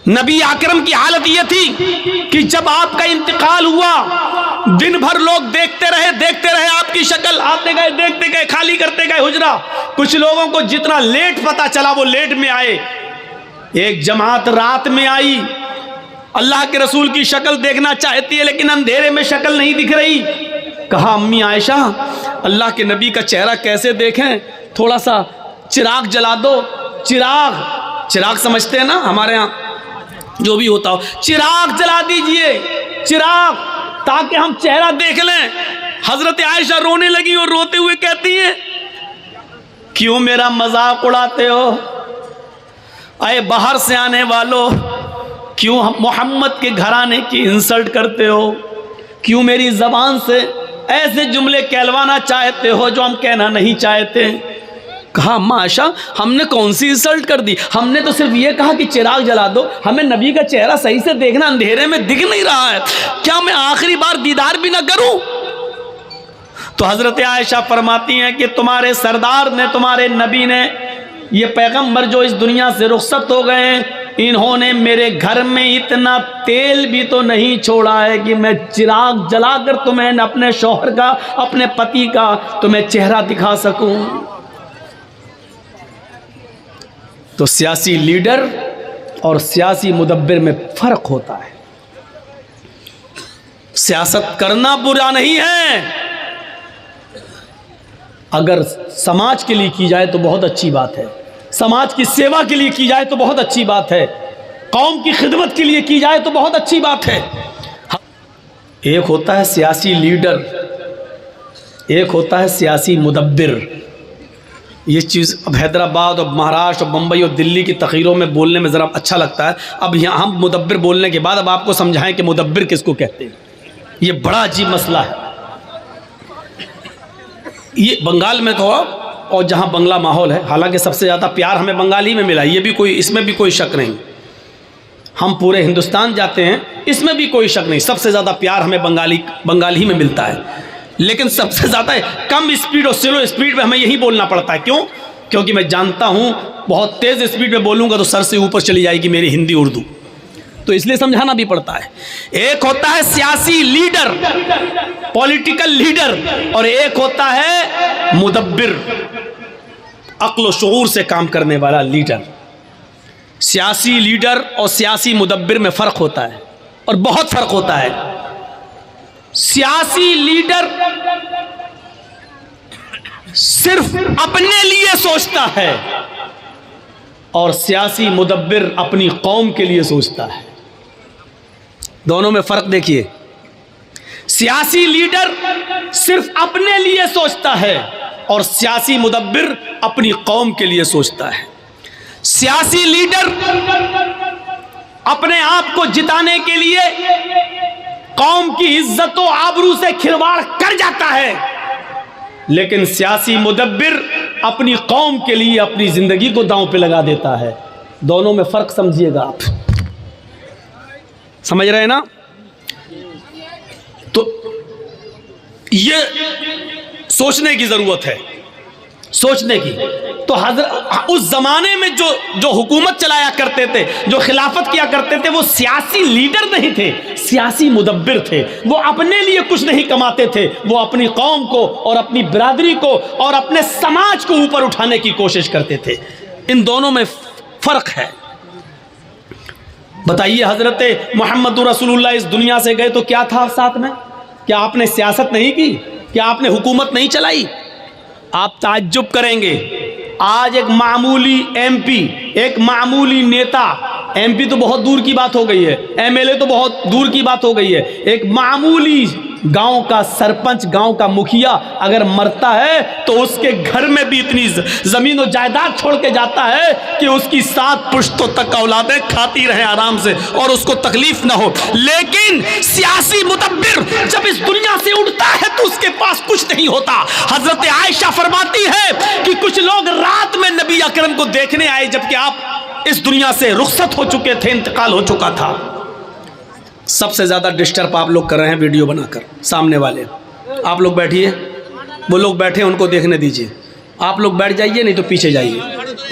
नबी आकरम की हालत यह थी कि जब आपका इंतकाल हुआ, दिन भर लोग देखते रहे आपकी शक्ल, आते गए देखते गए, खाली करते गए हुजरा। कुछ लोगों को जितना लेट पता चला वो लेट में आए। एक जमात रात में आई, अल्लाह के रसूल की शक्ल देखना चाहती है लेकिन अंधेरे में शक्ल नहीं दिख रही। कहा अम्मी आयशा, अल्लाह के नबी का चेहरा कैसे देखें, थोड़ा सा चिराग जला दो। चिराग समझते हैं ना, हमारे यहाँ जो भी होता हो, चिराग जला दीजिए, चिराग, ताकि हम चेहरा देख लें। हजरत आयशा रोने लगी और रोते हुए कहती है, क्यों मेरा मजाक उड़ाते हो, अरे बाहर से आने वालों, क्यों मोहम्मद के घराने की इंसल्ट करते हो, क्यों मेरी जबान से ऐसे जुमले कहलवाना चाहते हो जो हम कहना नहीं चाहते। कहा अम्मा आयशा, हमने कौन सी इंसल्ट कर दी, हमने तो सिर्फ ये कहा कि चिराग जला दो, हमें नबी का चेहरा सही से देखना, अंधेरे में दिख नहीं रहा है, क्या मैं आखिरी बार दीदार भी ना करूं। तो हजरत आयशा फरमाती हैं कि तुम्हारे सरदार ने, तुम्हारे नबी ने, ये पैगंबर जो इस दुनिया से रुखसत हो गए, इन्होंने मेरे घर में इतना तेल भी तो नहीं छोड़ा है कि मैं चिराग जलाकर तुम्हें, अपने शौहर का, अपने पति का तुम्हें चेहरा दिखा सकूं। तो सियासी लीडर और सियासी मुदब्बिर में फर्क होता है। सियासत करना बुरा नहीं है, अगर समाज के लिए की जाए तो बहुत अच्छी बात है, समाज की सेवा के लिए की जाए तो बहुत अच्छी बात है, कौम की खिदमत के लिए की जाए तो बहुत अच्छी बात है। एक होता है सियासी लीडर, एक होता है सियासी मुदब्बिर। ये चीज़ अब हैदराबाद और महाराष्ट्र और मुंबई और दिल्ली की तकरीरों में बोलने में ज़रा अच्छा लगता है। अब यहाँ हम मुदब्बिर बोलने के बाद अब आपको समझाएं कि मुदब्बिर किसको कहते हैं। ये बड़ा अजीब मसला है। ये बंगाल में तो, और जहाँ बंगला माहौल है, हालांकि सबसे ज़्यादा प्यार हमें बंगाल ही में मिला, ये भी कोई, इसमें भी कोई शक नहीं। हम पूरे हिंदुस्तान जाते हैं, इसमें भी कोई शक नहीं, सबसे ज़्यादा प्यार हमें बंगाल ही में मिलता है। लेकिन सबसे ज़्यादा कम स्पीड और स्लो स्पीड में हमें यही बोलना पड़ता है। क्यों? क्योंकि मैं जानता हूँ बहुत तेज़ स्पीड में बोलूँगा तो सर से ऊपर चली जाएगी मेरी हिंदी उर्दू, तो इसलिए समझाना भी पड़ता है। एक होता है सियासी लीडर, पॉलिटिकल लीडर, और एक होता है मुदब्बिर, अक्ल व शऊर से काम करने वाला लीडर। सियासी लीडर और सियासी मुदब्बिर में फ़र्क होता है, और बहुत फ़र्क होता है। सियासी लीडर सिर्फ अपने लिए सोचता है और सियासी मुदब्बिर अपनी कौम के लिए सोचता है। दोनों में फ़र्क देखिए। सियासी लीडर सिर्फ अपने लिए सोचता है और सियासी मुदब्बिर अपनी कौम के लिए सोचता है। सियासी लीडर अपने आप को जिताने के लिए कौम की इज्जत व आबरू से खिलवाड़ कर जाता है, लेकिन सियासी मुदब्बिर अपनी कौम के लिए अपनी जिंदगी को दांव पे लगा देता है। दोनों में फर्क समझिएगा आप, समझ रहे हैं ना? तो ये सोचने की जरूरत है, सोचने की। तो उस जमाने में जो हुकूमत चलाया करते थे, जो खिलाफत किया करते थे, वो सियासी लीडर नहीं थे, सियासी मुदब्बिर थे। वो अपने लिए कुछ नहीं कमाते थे, वो अपनी कौम को और अपनी बिरादरी को और अपने समाज को ऊपर उठाने की कोशिश करते थे। इन दोनों में फर्क है। बताइए, हजरत मोहम्मद रसूलुल्लाह इस दुनिया से गए तो क्या था साथ में? क्या आपने सियासत नहीं की? क्या आपने हुकूमत नहीं चलाई? आप ताज्जुब करेंगे, आज एक मामूली एमपी, एक मामूली नेता, एमपी तो बहुत दूर की बात हो गई है, एमएलए तो बहुत दूर की बात हो गई है, एक मामूली गांव का सरपंच, गांव का मुखिया अगर मरता है तो उसके घर में भी इतनी जमीन और जायदाद छोड़ के जाता है कि उसकी 7 पुश्तों तक औलादें खाती रहें आराम से और उसको तकलीफ ना हो। लेकिन सियासी मुदब्बिर जब इस दुनिया से उठता है तो उसके पास कुछ नहीं होता। हजरत आयशा फरमाती है कि कुछ लोग रात में नबी अकरम को देखने आए जबकि आप इस दुनिया से रुखसत हो चुके थे, इंतकाल हो चुका था। सबसे ज़्यादा डिस्टर्ब आप लोग कर रहे हैं वीडियो बनाकर। सामने वाले आप लोग बैठिए, वो लोग बैठे उनको देखने दीजिए। आप लोग बैठ जाइए, नहीं तो पीछे जाइए,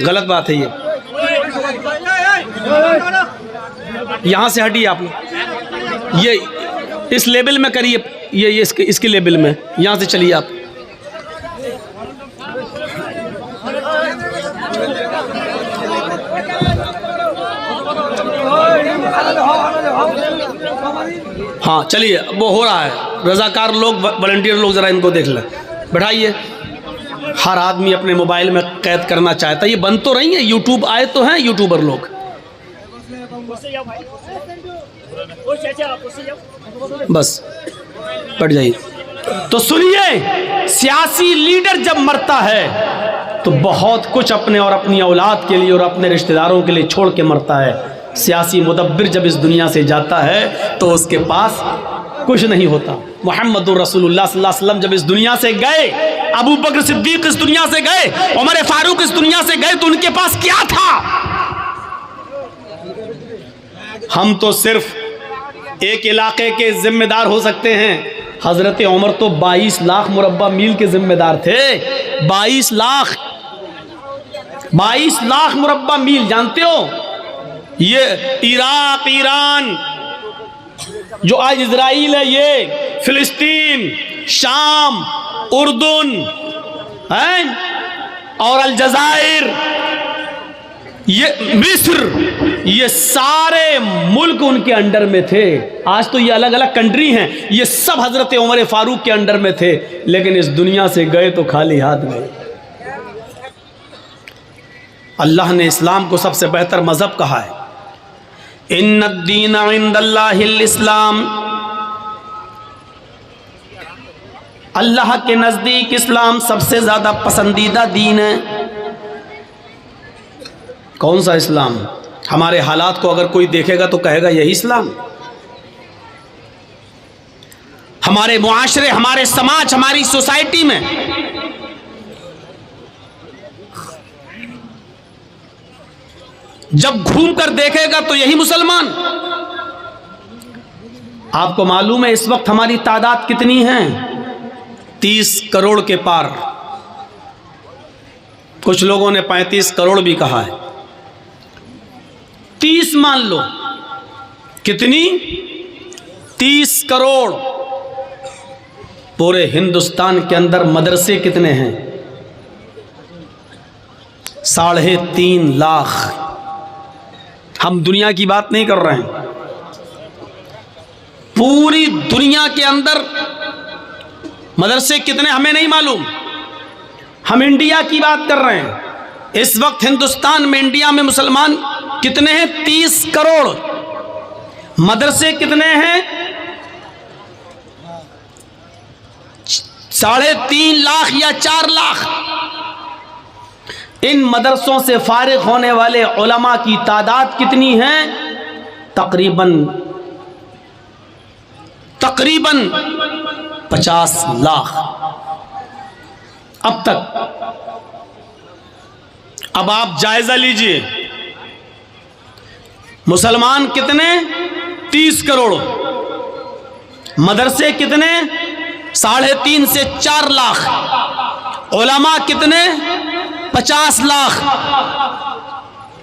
गलत बात है ये। यहाँ से हटिए आप लोग, ये इस लेवल में करिए, ये इसके लेवल में, यहाँ से चलिए आप। हाँ चलिए, वो हो रहा है, रजाकार लोग, वॉलंटियर लोग ज़रा इनको देख लें, बैठाइए। हर आदमी अपने मोबाइल में कैद करना चाहता है, ये बंद तो नहीं है, यूट्यूब आए तो हैं यूट्यूबर लोग। बस बैठ जाइए। तो सुनिए, सियासी लीडर जब मरता है तो बहुत कुछ अपने और अपनी औलाद के लिए और अपने रिश्तेदारों के लिए छोड़ के मरता है। सियासी मुदब्बिर जब इस दुनिया से जाता है तो उसके पास कुछ नहीं होता। मुहम्मदुर रसूलुल्लाह सल्लल्लाहु अलैहि वसल्लम जब इस दुनिया से गए, अबू बकर सिद्दीक इस दुनिया से गए, उमर फारूक इस दुनिया से गए, तो उनके पास क्या था? हम तो सिर्फ एक इलाके के जिम्मेदार हो सकते हैं। हजरत उमर तो 22 लाख मुरब्बा मील के जिम्मेदार थे। 22 लाख मुरब्बा मील, जानते हो ये इराक, ईरान, जो आज इजराइल है, ये फिलिस्तीन, शाम, उर्दुन है, और अलजायर, ये मिस्र, ये सारे मुल्क उनके अंडर में थे। आज तो ये अलग अलग कंट्री हैं, ये सब हजरत उमर फारूक के अंडर में थे, लेकिन इस दुनिया से गए तो खाली हाथ गए। अल्लाह ने इस्लाम को सबसे बेहतर मजहब कहा है। इन्नद्दीन इंदल्लाहिल इस्लाम, अल्लाह के नज़दीक इस्लाम सबसे ज़्यादा पसंदीदा दीन है। कौन सा इस्लाम? हमारे हालात को अगर कोई देखेगा तो कहेगा यही इस्लाम। हमारे मुआशरे, हमारे समाज, हमारी सोसाइटी में जब घूम कर देखेगा तो यही मुसलमान। आपको मालूम है इस वक्त हमारी तादाद कितनी है? 30 करोड़ के पार। कुछ लोगों ने 35 करोड़ भी कहा है। 30 मान लो, कितनी? 30 करोड़। पूरे हिंदुस्तान के अंदर मदरसे कितने हैं? 3.5 लाख। हम दुनिया की बात नहीं कर रहे हैं, पूरी दुनिया के अंदर मदरसे कितने हमें नहीं मालूम, हम इंडिया की बात कर रहे हैं। इस वक्त हिंदुस्तान में, इंडिया में मुसलमान कितने हैं? 30 करोड़। मदरसे कितने हैं? 3.5 लाख या 4 लाख। इन मदरसों से फारिग होने वाले उलमा की तादाद कितनी है? तकरीबन 50 लाख अब तक। अब आप जायजा लीजिए, मुसलमान कितने? 30 करोड़। मदरसे कितने? 3.5 से 4 लाख। उलमा कितने? 50 लाख।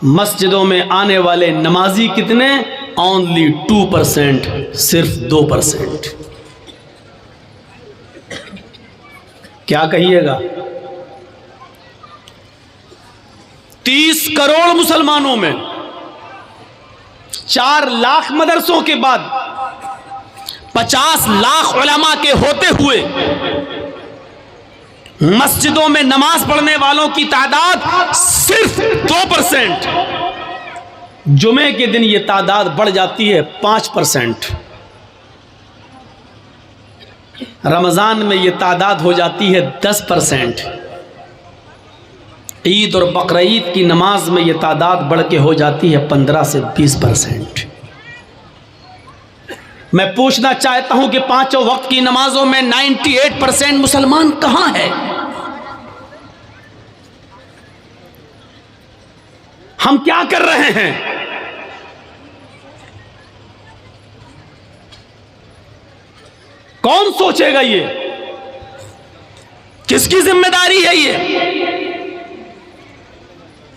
मस्जिदों में आने वाले नमाजी कितने? ओनली 2%, सिर्फ 2%। क्या कहिएगा? 30 करोड़ मुसलमानों में 4 लाख मदरसों के बाद 50 लाख उलमा के होते हुए मस्जिदों में नमाज पढ़ने वालों की तादाद सिर्फ 2%। जुमे के दिन ये तादाद बढ़ जाती है 5%। रमज़ान में ये तादाद हो जाती है 10%। ईद और बकरीद की नमाज में ये तादाद बढ़ के हो जाती है 15 से 20%। मैं पूछना चाहता हूं कि 5 वक्त की नमाजों में 98% मुसलमान कहां है? हम क्या कर रहे हैं? कौन सोचेगा? ये किसकी जिम्मेदारी है? ये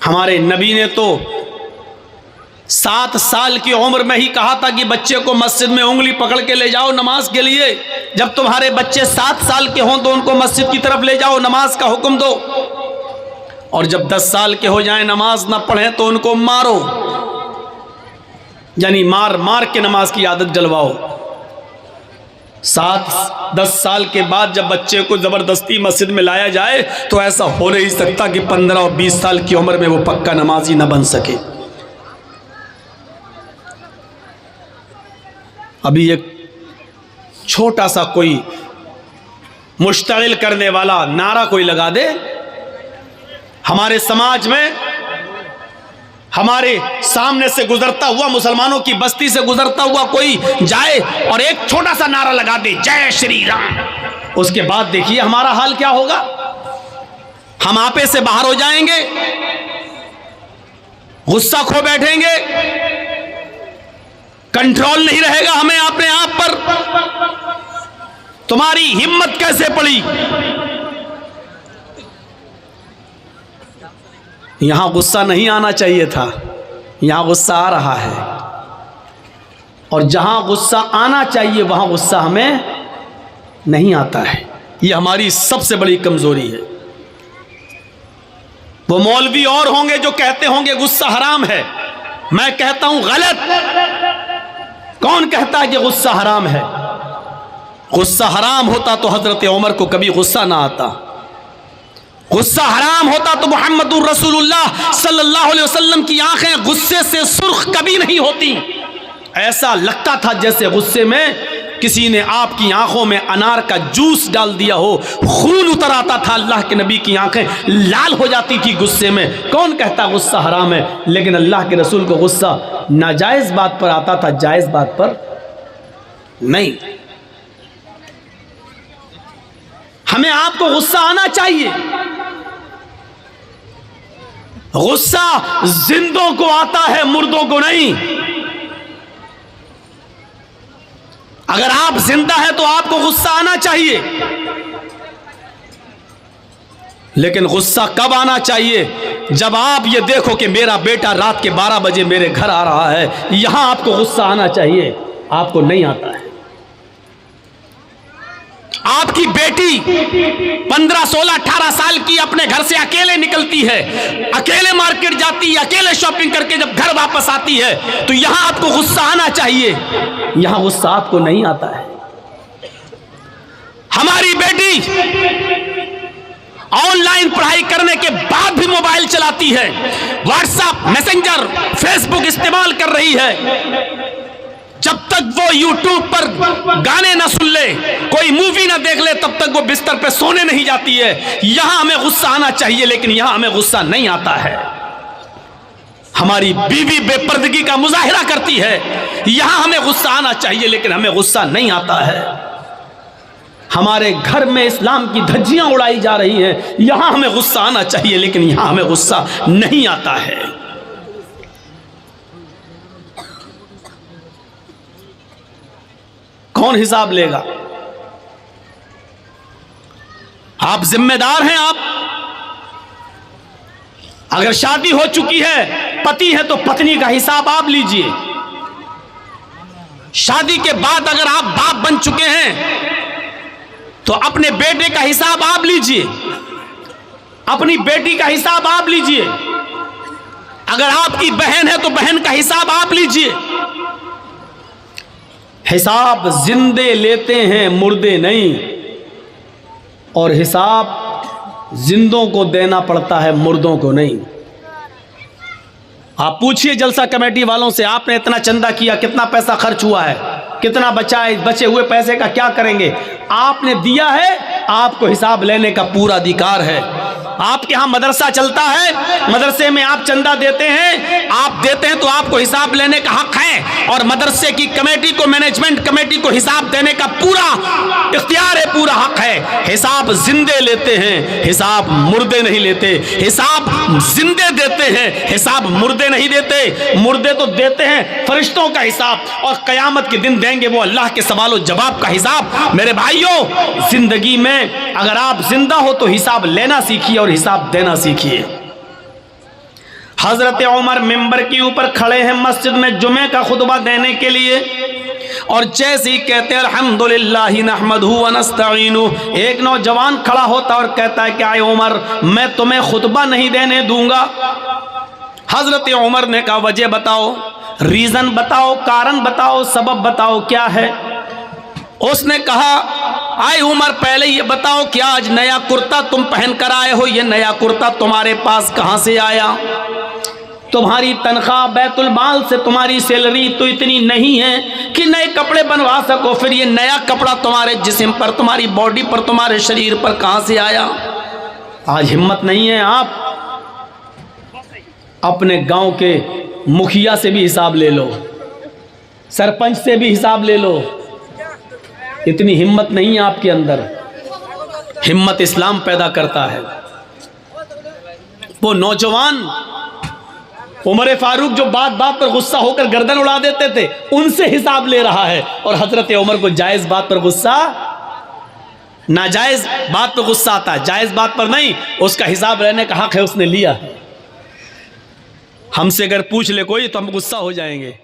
हमारे नबी ने तो 7 साल की उम्र में ही कहा था कि बच्चे को मस्जिद में उंगली पकड़ के ले जाओ नमाज के लिए। जब तुम्हारे बच्चे 7 साल के हों तो उनको मस्जिद की तरफ ले जाओ, नमाज का हुक्म दो। और जब 10 साल के हो जाएं नमाज ना पढ़ें तो उनको मारो, यानी मार मार के नमाज की आदत डलवाओ। 7-10 साल के बाद जब बच्चे को जबरदस्ती मस्जिद में लाया जाए तो ऐसा हो नहीं सकता कि 15 और 20 साल की उम्र में वो पक्का नमाजी ना बन सके। अभी एक छोटा सा कोई मुश्तगिल करने वाला नारा कोई लगा दे, हमारे समाज में हमारे सामने से गुजरता हुआ, मुसलमानों की बस्ती से गुजरता हुआ कोई जाए और एक छोटा सा नारा लगा दे, जय श्री राम, उसके बाद देखिए हमारा हाल क्या होगा। हम आपे से बाहर हो जाएंगे, गुस्सा खो बैठेंगे, कंट्रोल नहीं रहेगा हमें अपने आप पर। तुम्हारी हिम्मत कैसे पड़ी? यहां गुस्सा नहीं आना चाहिए था, यहां गुस्सा आ रहा है। और जहां गुस्सा आना चाहिए वहां गुस्सा हमें नहीं आता है। यह हमारी सबसे बड़ी कमजोरी है। वो मौलवी और होंगे जो कहते होंगे गुस्सा हराम है, मैं कहता हूं गलत। कौन कहता है कि गुस्सा हराम है? गुस्सा हराम होता तो हजरत उमर को कभी गुस्सा ना आता। गुस्सा हराम होता तो मुहम्मदुर रसूलुल्लाह सल्लल्लाहु अलैहि वसल्लम की आंखें गुस्से से सुर्ख कभी नहीं होती। ऐसा लगता था जैसे गुस्से में किसी ने आपकी आंखों में अनार का जूस डाल दिया हो, खून उतर आता था। अल्लाह के नबी की आंखें लाल हो जाती थी गुस्से में। कौन कहता गुस्सा हराम है? लेकिन अल्लाह के रसूल को गुस्सा नाजायज बात पर आता था, जायज बात पर नहीं। हमें आपको गुस्सा आना चाहिए। गुस्सा जिंदों को आता है, मुर्दों को नहीं। अगर आप जिंदा है तो आपको गुस्सा आना चाहिए, लेकिन गुस्सा कब आना चाहिए? जब आप ये देखो कि मेरा बेटा रात के 12 बजे मेरे घर आ रहा है, यहां आपको गुस्सा आना चाहिए। आपको नहीं आता है। आपकी बेटी 15, 16, 18 साल की अपने घर से अकेले निकलती है, अकेले मार्केट जाती है, अकेले शॉपिंग करके जब घर वापस आती है तो यहां आपको गुस्सा आना चाहिए। यहां गुस्सा आपको नहीं आता है। हमारी बेटी ऑनलाइन पढ़ाई करने के बाद भी मोबाइल चलाती है, व्हाट्सएप, मैसेंजर, फेसबुक इस्तेमाल कर रही है। जब तक वो यूट्यूब पर गाने ना सुन ले, कोई मूवी ना देख ले, तब तक वो बिस्तर पे सोने नहीं जाती है। यहां हमें गुस्सा आना चाहिए, लेकिन यहां हमें गुस्सा नहीं आता है। हमारी बीवी बेपर्दगी का मुजाहिरा करती है, यहां हमें गुस्सा आना चाहिए, लेकिन हमें गुस्सा नहीं आता है। हमारे घर में इस्लाम की धज्जियां उड़ाई जा रही हैं, यहां हमें गुस्सा आना चाहिए, लेकिन यहां हमें गुस्सा नहीं आता है। कौन हिसाब लेगा? आप जिम्मेदार हैं। आप अगर शादी हो चुकी है, पति है, तो पत्नी का हिसाब आप लीजिए। शादी के बाद अगर आप बाप बन चुके हैं तो अपने बेटे का हिसाब आप लीजिए, अपनी बेटी का हिसाब आप लीजिए। अगर आपकी बहन है तो बहन का हिसाब आप लीजिए। हिसाब जिंदे लेते हैं, मुर्दे नहीं। और हिसाब जिंदों को देना पड़ता है, मुर्दों को नहीं। आप पूछिए जलसा कमेटी वालों से, आपने इतना चंदा किया, कितना पैसा खर्च हुआ है, कितना बचा है, बचे हुए पैसे का क्या करेंगे? आपने दिया है, आपको हिसाब लेने का पूरा अधिकार है। आपके यहाँ मदरसा चलता है, मदरसे में आप चंदा देते हैं, आप देते हैं तो आपको हिसाब लेने का हक है। और मदरसे की कमेटी को, मैनेजमेंट कमेटी को हिसाब देने का पूरा इख्तियार है, पूरा हक है। हिसाब जिंदे लेते हैं, हिसाब मुर्दे नहीं लेते। हिसाब जिंदे देते हैं, हिसाब मुर्दे नहीं देते। मुर्दे तो देते हैं फरिश्तों का हिसाब, और कयामत के दिन देंगे वो अल्लाह के सवाल और जवाब का हिसाब। मेरे भाइयों, जिंदगी में अगर आप जिंदा हो तो हिसाब लेना सीखिए और हिसाब देना सीखिए। हजरत उमर मिंबर के ऊपर खड़े हैं मस्जिद में जुमे का खुतबा देने के लिए, और जैसे ही कहते हैं अल्हम्दुलिल्लाहि नहमदुहु व नस्तईनु, एक नौजवान खड़ा होता और कहता है क्या उमर, मैं तुम्हें खुतबा नहीं देने दूंगा। हजरत उमर ने कहा वजह बताओ, रीजन बताओ, कारण बताओ, सबब बताओ क्या है। उसने कहा आए उमर पहले ये बताओ क्या आज नया कुर्ता तुम पहन कर आए हो, ये नया कुर्ता तुम्हारे पास कहां से आया? तुम्हारी तनख्वाह बैतुल माल से तुम्हारी सैलरी तो इतनी नहीं है कि नए कपड़े बनवा सको, फिर ये नया कपड़ा तुम्हारे जिस्म पर, तुम्हारी बॉडी पर, तुम्हारे शरीर पर कहां से आया? आज हिम्मत नहीं है, आप अपने गांव के मुखिया से भी हिसाब ले लो, सरपंच से भी हिसाब ले लो, इतनी हिम्मत नहीं है आपके अंदर। हिम्मत इस्लाम पैदा करता है। वो नौजवान उमर फारूक जो बात बात पर गुस्सा होकर गर्दन उड़ा देते थे, उनसे हिसाब ले रहा है, और हजरत उमर को जायज बात पर गुस्सा, नाजायज बात पर गुस्सा आता है, जायज बात पर नहीं। उसका हिसाब लेने का हक है, उसने लिया। हमसे अगर पूछ ले कोई तो हम गुस्सा हो जाएंगे।